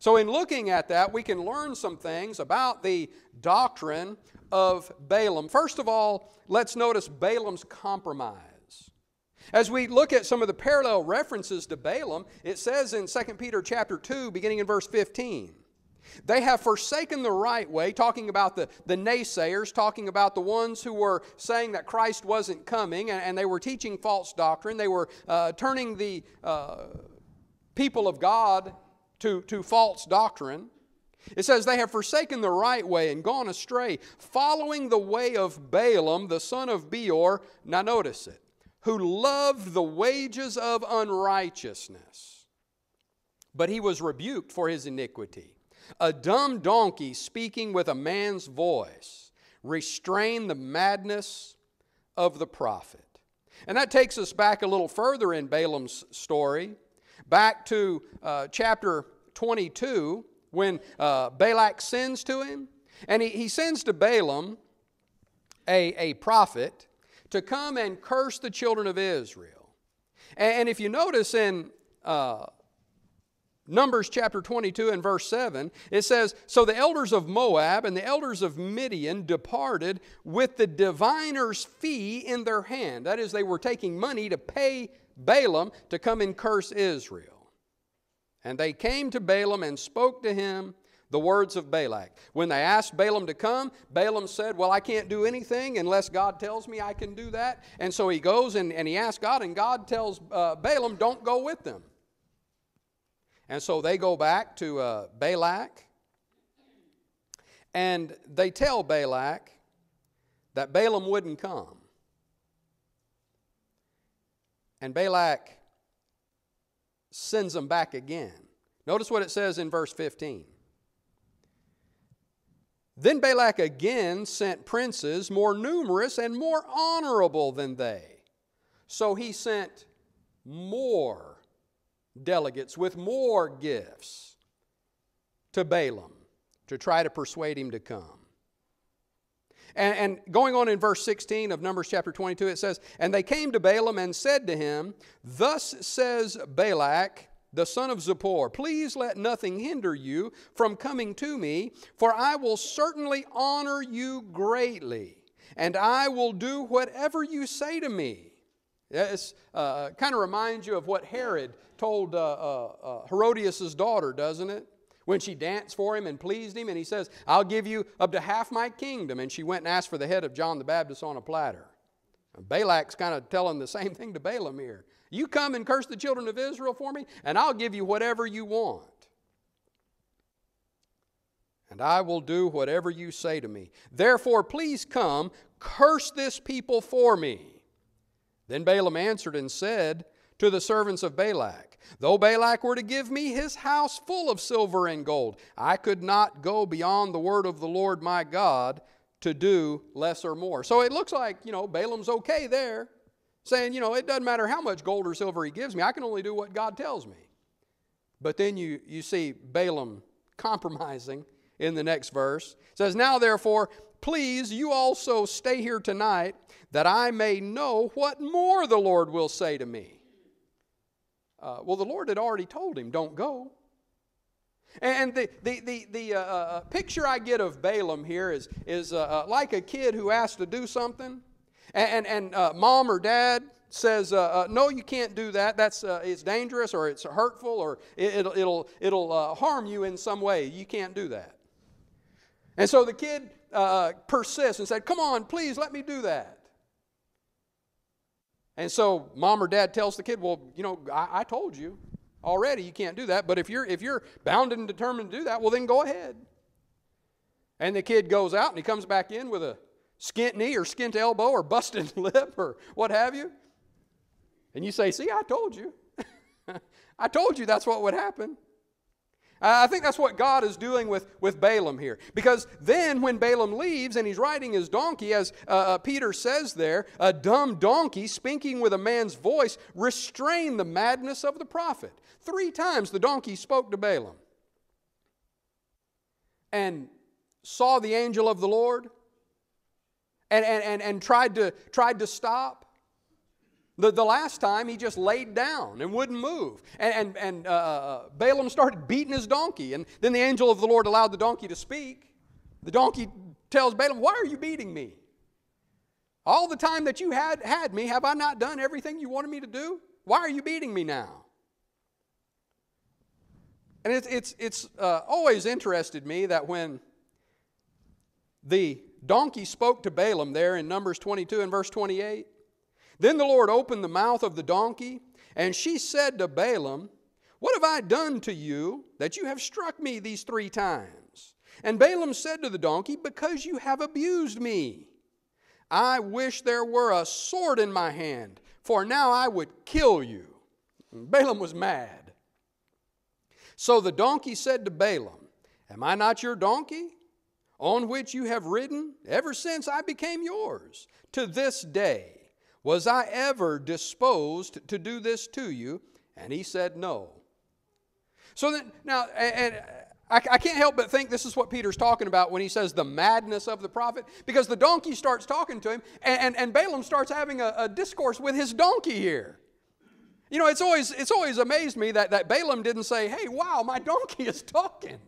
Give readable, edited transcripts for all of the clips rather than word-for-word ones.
So in looking at that, we can learn some things about the doctrine of Balaam. First of all, let's notice Balaam's compromise. As we look at some of the parallel references to Balaam, it says in 2 Peter chapter 2, beginning in verse 15, they have forsaken the right way, talking about the naysayers, talking about the ones who were saying that Christ wasn't coming, and they were teaching false doctrine. They were turning the people of God to false doctrine. It says, they have forsaken the right way and gone astray, following the way of Balaam, the son of Beor. Now notice it. Who loved the wages of unrighteousness, but he was rebuked for his iniquity. A dumb donkey speaking with a man's voice restrained the madness of the prophet. And that takes us back a little further in Balaam's story, back to chapter 22, when Balak sends to him. And he sends to Balaam a prophet to come and curse the children of Israel. And if you notice in Numbers chapter 22 and verse 7, it says, so the elders of Moab and the elders of Midian departed with the diviner's fee in their hand. That is, they were taking money to pay Balaam to come and curse Israel. And they came to Balaam and spoke to him the words of Balak. When they asked Balaam to come, Balaam said, well, I can't do anything unless God tells me I can do that. And so he goes and he asks God, and God tells Balaam, don't go with them. And so they go back to Balak, and they tell Balak that Balaam wouldn't come. And Balak sends them back again. Notice what it says in verse 15. Then Balak again sent princes more numerous and more honorable than they. So he sent more delegates with more gifts to Balaam to try to persuade him to come. And going on in verse 16 of Numbers chapter 22, it says, and they came to Balaam and said to him, thus says Balak, the son of Zippor, please let nothing hinder you from coming to me, for I will certainly honor you greatly, and I will do whatever you say to me. It kind of reminds you of what Herod told Herodias' daughter, doesn't it? When she danced for him and pleased him, and he says, I'll give you up to half my kingdom. And she went and asked for the head of John the Baptist on a platter. And Balak's kind of telling the same thing to Balaam here. You come and curse the children of Israel for me, and I'll give you whatever you want. And I will do whatever you say to me. Therefore, please come, curse this people for me. Then Balaam answered and said to the servants of Balak, though Balak were to give me his house full of silver and gold, I could not go beyond the word of the Lord my God to do less or more. So it looks like, Balaam's okay there, saying, it doesn't matter how much gold or silver he gives me, I can only do what God tells me. But then you see Balaam compromising in the next verse. It says, now therefore, please you also stay here tonight, that I may know what more the Lord will say to me. Well, the Lord had already told him, don't go. And the picture I get of Balaam here is like a kid who asks to do something, and mom or dad says, no, you can't do that. It's dangerous, or it's hurtful, or it'll harm you in some way. You can't do that. And so the kid persists and said, come on, please let me do that. And so mom or dad tells the kid, well, I told you already you can't do that, but if you're bound and determined to do that, well, then go ahead. And the kid goes out and he comes back in with a skint knee or skint elbow or busted lip or what have you. And you say, see, I told you. I told you that's what would happen. I think that's what God is doing with Balaam here. Because then when Balaam leaves and he's riding his donkey, as Peter says there, a dumb donkey speaking with a man's voice restrained the madness of the prophet. 3 times the donkey spoke to Balaam and saw the angel of the Lord and tried to stop. The last time he just laid down and wouldn't move. And Balaam started beating his donkey. And then the angel of the Lord allowed the donkey to speak. The donkey tells Balaam, why are you beating me? All the time that you had me, have I not done everything you wanted me to do? Why are you beating me now? And it's always interested me that when the donkey spoke to Balaam there in Numbers 22 and verse 28, then the Lord opened the mouth of the donkey, and she said to Balaam, what have I done to you that you have struck me these 3 times? And Balaam said to the donkey, because you have abused me. I wish there were a sword in my hand, for now I would kill you. And Balaam was mad. So the donkey said to Balaam, am I not your donkey, on which you have ridden ever since I became yours? To this day, was I ever disposed to do this to you? And he said, no. So then, now, and I can't help but think this is what Peter's talking about when he says the madness of the prophet, because the donkey starts talking to him, and Balaam starts having a discourse with his donkey here. You know, it's always amazed me that Balaam didn't say, hey, wow, my donkey is talking.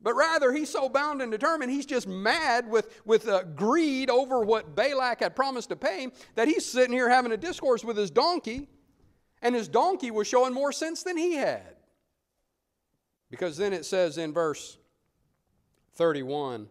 But rather, he's so bound and determined, he's just mad with greed over what Balak had promised to pay him, that he's sitting here having a discourse with his donkey, and his donkey was showing more sense than he had. Because then it says in verse 31,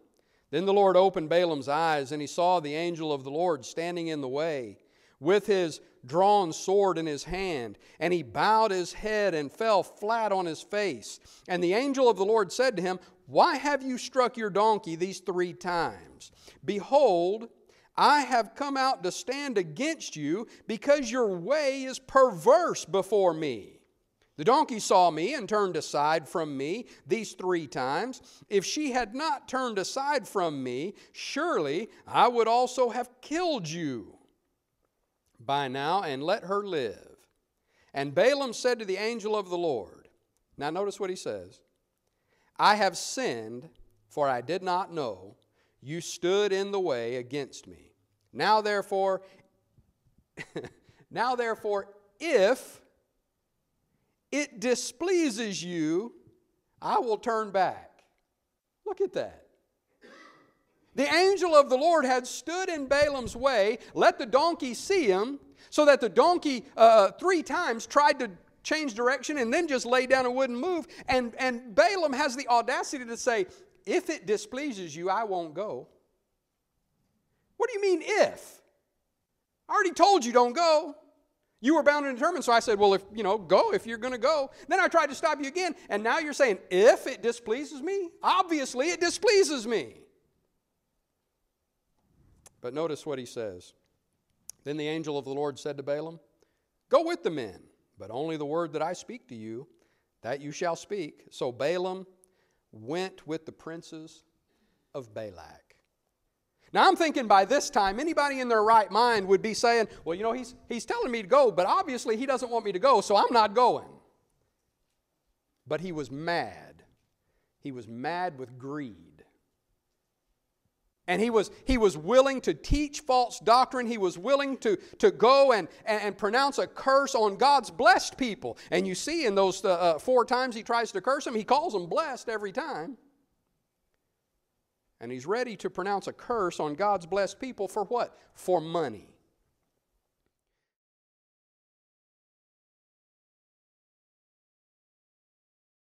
then the Lord opened Balaam's eyes, and he saw the angel of the Lord standing in the way, with his drawn sword in his hand, and he bowed his head and fell flat on his face. And the angel of the Lord said to him, why have you struck your donkey these 3 times? Behold, I have come out to stand against you, because your way is perverse before me. The donkey saw me and turned aside from me these 3 times. If she had not turned aside from me, surely I would also have killed you by now and let her live. And Balaam said to the angel of the Lord, now notice what he says, I have sinned, for I did not know. You stood in the way against me. Now therefore, if it displeases you, I will turn back. Look at that. The angel of the Lord had stood in Balaam's way, let the donkey see him, so that the donkey 3 times tried to change direction and then just lay down and wouldn't move. And Balaam has the audacity to say, if it displeases you, I won't go. What do you mean if? I already told you don't go. You were bound and determined, so I said, well, go if you're going to go. Then I tried to stop you again, and now you're saying, if it displeases me? Obviously, it displeases me. But notice what he says. Then the angel of the Lord said to Balaam, go with the men, but only the word that I speak to you, that you shall speak. So Balaam went with the princes of Balak. Now I'm thinking by this time, anybody in their right mind would be saying, well, he's telling me to go, but obviously he doesn't want me to go, so I'm not going. But he was mad. He was mad with greed. And he was willing to teach false doctrine. He was willing to go and pronounce a curse on God's blessed people. And you see in those 4 times he tries to curse them, he calls them blessed every time. And he's ready to pronounce a curse on God's blessed people for what? For money.